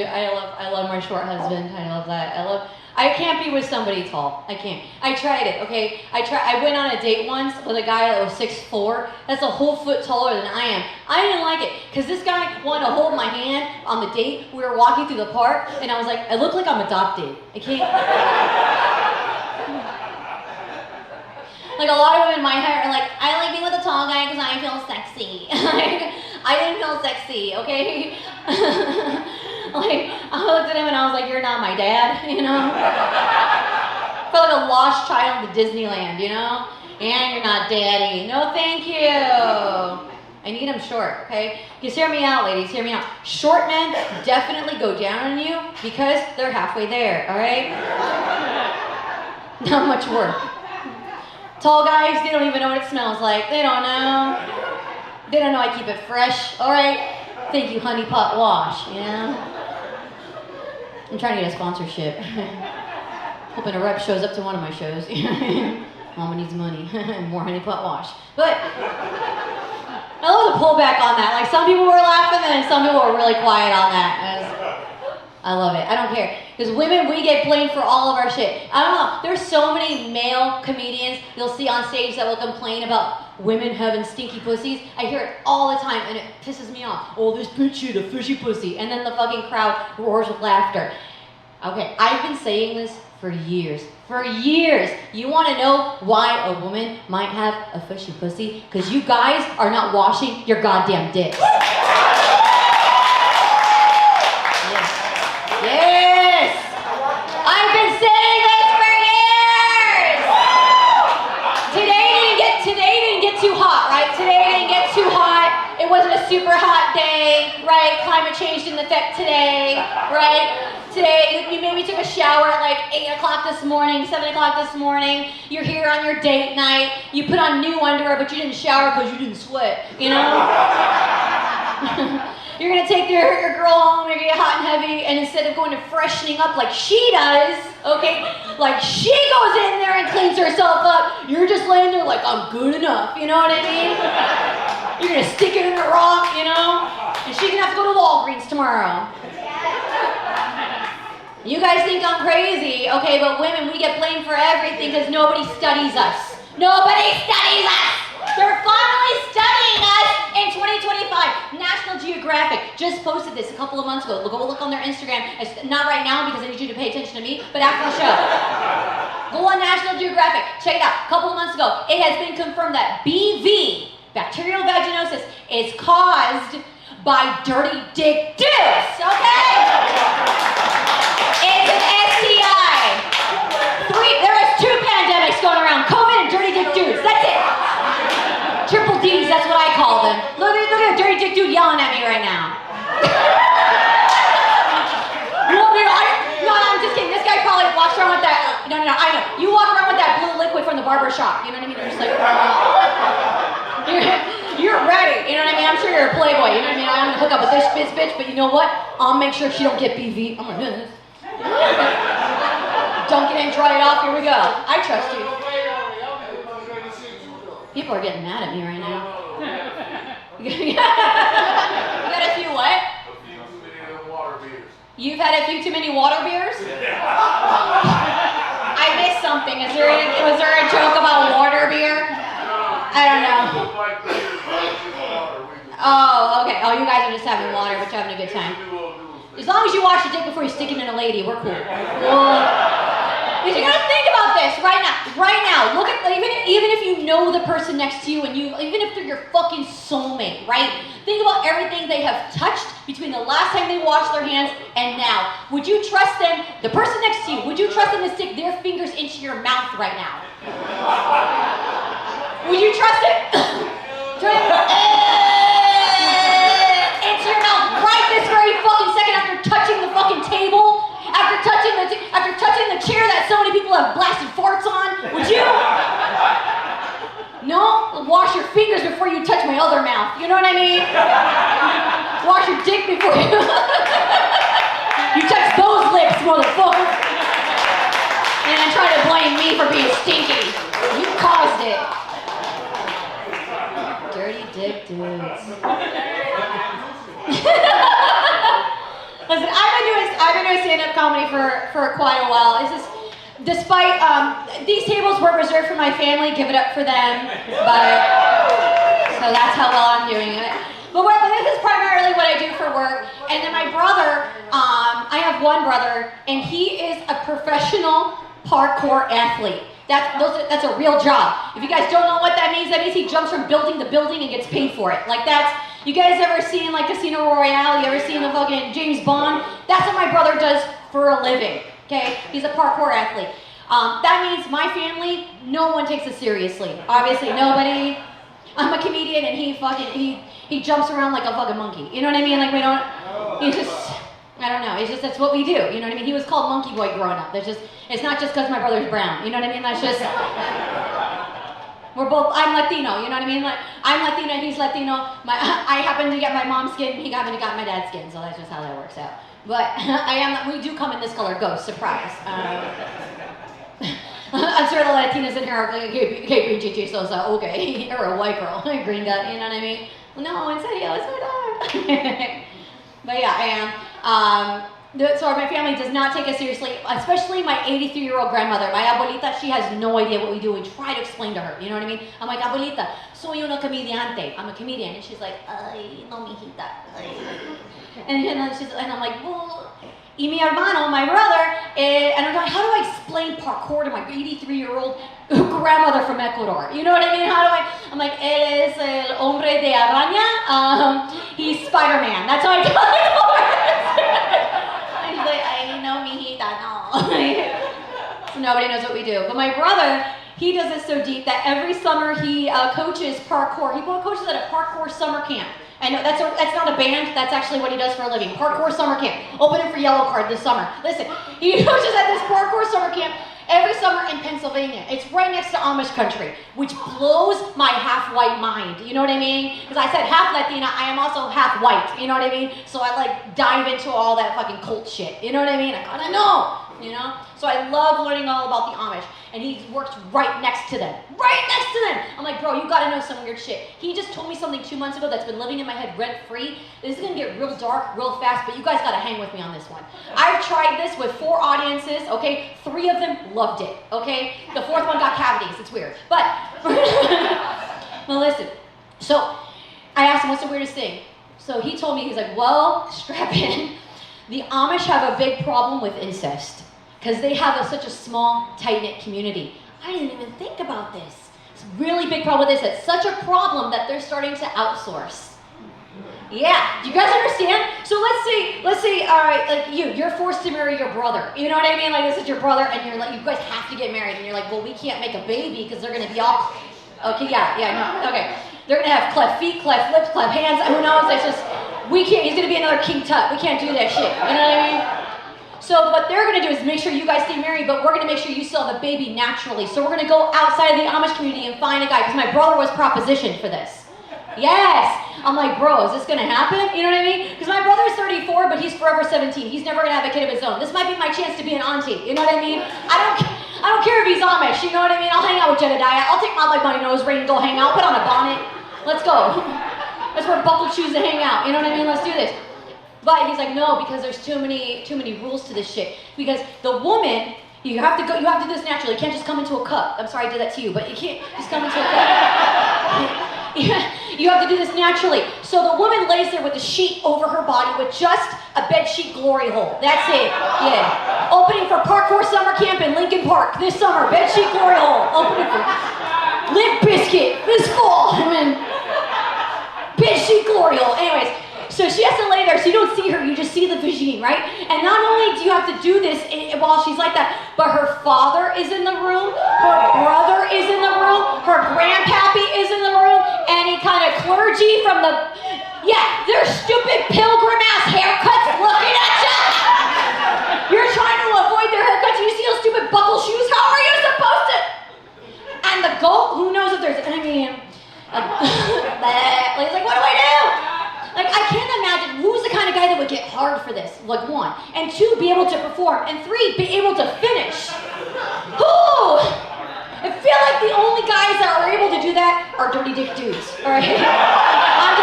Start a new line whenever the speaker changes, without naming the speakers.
you. I love my short husband. I love that. I can't be with somebody tall. I can't. I tried it, okay? I went on a date once with a guy that was 6'4". That's a whole foot taller than I am. I didn't like it, because this guy wanted to hold my hand on the date. We were walking through the park, and I was like, I look like I'm adopted. I can't. Like, a lot of women in my height are like, I like being with a tall guy because I feel sexy. I didn't feel sexy, okay? Like, I looked at him and I was like, you're not my dad, you know? I felt like a lost child to Disneyland, you know? And you're not daddy. No, thank you. I need him short, okay? Just hear me out, ladies, hear me out. Short men definitely go down on you because they're halfway there, all right? Not much work. Tall guys, they don't even know what it smells like. They don't know. They don't know I keep it fresh, all right? Thank you, Honey Pot Wash, you know? I'm trying to get a sponsorship. Hoping a rep shows up to one of my shows. Mama needs money. More Honey Pot Wash. But I love the pullback on that. Like, some people were laughing and some people were really quiet on that. I love it. I don't care. Because women, we get blamed for all of our shit. I don't know. There's so many male comedians you'll see on stage that will complain about women having stinky pussies. I hear it all the time and it pisses me off. Oh, this bitch had a fishy pussy. And then the fucking crowd roars with laughter. Okay, I've been saying this for years. For years. You want to know why a woman might have a fishy pussy? Because you guys are not washing your goddamn dicks. Yes! I've been saying this for years! Today didn't get too hot, right? Today didn't get too hot. It wasn't a super hot day, right? Climate change didn't affect today, right? Today, you maybe took a shower at like 8 o'clock this morning, 7 o'clock this morning. You're here on your date night. You put on new underwear, but you didn't shower because you didn't sweat, you know? You're gonna take your girl home, you're gonna get hot and heavy, and instead of going to freshening up like she does, okay, like she goes in there and cleans herself up, you're just laying there like, I'm good enough, you know what I mean? You're gonna stick it in her rock, you know? And she's gonna have to go to Walgreens tomorrow. You guys think I'm crazy, okay, but women, we get blamed for everything because nobody studies us. Nobody studies us! They're finally studying us in 2025. National Geographic just posted this a couple of months ago. Go look on their Instagram. It's not right now because I need you to pay attention to me, but after the show. Go on National Geographic. Check it out. A couple of months ago, it has been confirmed that BV, bacterial vaginosis, is caused by dirty dick dudes, okay? It's an STI. There is 2 pandemics going around, COVID and dirty dick dudes. That's it. Triple D's, that's what I call them. Look at a dirty dick dude yelling at me right now. No, I'm just kidding. This guy probably walks around with that. No, I know. You walk around with that blue liquid from the barber shop. You know what I mean? You're just like, you're ready. You know what I mean? I'm sure you're a playboy. You know what I mean? I'm gonna hook up with this bitch, but you know what? I'll make sure she don't get BV. I'm gonna do this. Dunk it in, dry it off. Here we go. I trust you. People are getting mad at me right now. You got a few what?
A few too many water beers.
You've had a few too many water beers? I missed something. Was there a joke about water beer? I don't know. Oh, okay. Oh, you guys are just having water, but you're having a good time. As long as you wash your dick before you stick it in a lady, we're cool. Because you're gonna think about this right now. Look at even if you know the person next to you, and even if they're your fucking soulmate, right? Think about everything they have touched between the last time they washed their hands and now. Would you trust them, the person next to you? Would you trust them to stick their fingers into your mouth right now? Would you trust it? Into your mouth right this very fucking second after touching the fucking table? After touching the chair that so many people have blasted farts on, would you? No? Wash your fingers before you touch my other mouth. You know what I mean? Wash your dick before you... You touch those lips, motherfucker. And then try to blame me for being stinky. You caused it. Dirty dick dudes. Listen, I've been been doing stand-up comedy for quite a while. It's just, despite these tables were reserved for my family, give it up for them. But so that's how well I'm doing it. But this is primarily what I do for work. And then my brother, I have one brother, and he is a professional parkour athlete. That's a real job. If you guys don't know what that means he jumps from building to building and gets paid for it. Like that's, you guys ever seen like Casino Royale? You ever seen the fucking James Bond? That's what my brother does for a living, okay? He's a parkour athlete. That means my family, no one takes us seriously. Obviously nobody. I'm a comedian and he jumps around like a fucking monkey. You know what I mean? Like we don't, he just, I don't know. It's just, that's what we do. You know what I mean? He was called Monkey Boy growing up. It's not just because my brother's brown. You know what I mean? That's just, I'm Latino. You know what I mean? Like, I'm Latino, he's Latino. I happen to get my mom's skin, he happened to get my dad's skin. So that's just how that works out. But we do come in this color, ghost, surprise. I'm sure the Latinas in here are like, hey, Gigi Sosa, okay, you're a white girl, green guy, you know what I mean? No, in serio, it's so dark. But yeah, I am. So my family does not take us seriously, especially my 83-year-old grandmother. My abuelita, she has no idea what we do. We try to explain to her, you know what I mean? I'm like, abuelita, soy una comediante. I'm a comedian. And she's like, ay, no, mijita. And I'm like, well, y mi hermano, my brother, and I'm like, how do I explain parkour to my 83-year-old grandmother from Ecuador? You know what I mean? I'm like, él es el hombre de araña. He's Spider-Man. That's how I tell her. And she's like, ay, no, mijita, no. So nobody knows what we do. But my brother, he does this so deep that every summer he coaches parkour. He coaches at a parkour summer camp. I know, that's not a band, that's actually what he does for a living. Parkour summer camp. Open it for Yellow Card this summer. Listen, he coaches at this parkour summer camp every summer in Pennsylvania. It's right next to Amish country, which blows my half-white mind. You know what I mean? Because I said half Latina, I am also half white. You know what I mean? So I like dive into all that fucking cult shit. You know what I mean? I gotta know, you know? So I love learning all about the Amish. And he works right next to them. Right next to them! I'm like, bro, you gotta know some weird shit. He just told me something 2 months ago that's been living in my head rent-free. This is gonna get real dark, real fast, but you guys gotta hang with me on this one. I've tried this with 4 audiences, okay? 3 of them loved it, okay? The 4th one got cavities, it's weird. But, well, listen. So, I asked him, what's the weirdest thing? So he told me, he's like, well, strap in. The Amish have a big problem with incest, because they have such a small, tight-knit community. I didn't even think about this. It's a really big problem with this. It's such a problem that they're starting to outsource. Yeah, do you guys understand? So let's say, all right, like you're forced to marry your brother. You know what I mean? Like this is your brother, and you're like, you guys have to get married, and you're like, well, we can't make a baby because they're gonna be all, okay, no, okay. They're gonna have cleft feet, cleft lips, cleft hands. Who knows? It's just, we can't. He's gonna be another King Tut. We can't do that shit. You know what I mean? So what they're gonna do is make sure you guys stay married, but we're gonna make sure you still have a baby naturally. So we're gonna go outside of the Amish community and find a guy, because my brother was propositioned for this. Yes! I'm like, bro, is this gonna happen? You know what I mean? Because my brother's 34, but he's forever 17. He's never gonna have a kid of his own. This might be my chance to be an auntie. You know what I mean? I don't care if he's Amish. You know what I mean? I'll hang out with Jedediah. I'll take my like my nose ring and go hang out. Put on a bonnet. Let's go. Let's wear buckled shoes to hang out. You know what I mean? Let's do this. But he's like, no, because there's too many rules to this shit. Because the woman, you have to do this naturally. You can't just come into a cup. I'm sorry I did that to you, but you can't just come into a cup. You have to do this naturally. So the woman lays there with a sheet over her body with just a bed sheet glory hole. That's it. Yeah. Opening for Parkour Summer Camp in Lincoln Park this summer. Bed sheet glory hole. Opening for Limp Bizkit this fall. Bed sheet glory hole. Anyways. So she has to lay there, so you don't see her, you just see the vagine, right? And not only do you have to do this while she's like that, but her father is in the room, her brother is in the room, her grandpappy is in the room, any kind of clergy from the, yeah, their stupid pilgrim-ass haircuts looking at you. You're trying to avoid their haircuts, you see those stupid buckle shoes, how are you supposed to? And the goat, who knows if there's, he's like, what do I do? Like, I can't imagine who's the kind of guy that would get hard for this, like 1. And 2, be able to perform. And 3, be able to finish. Who? I feel like the only guys that are able to do that are dirty dick dudes, all right? I'm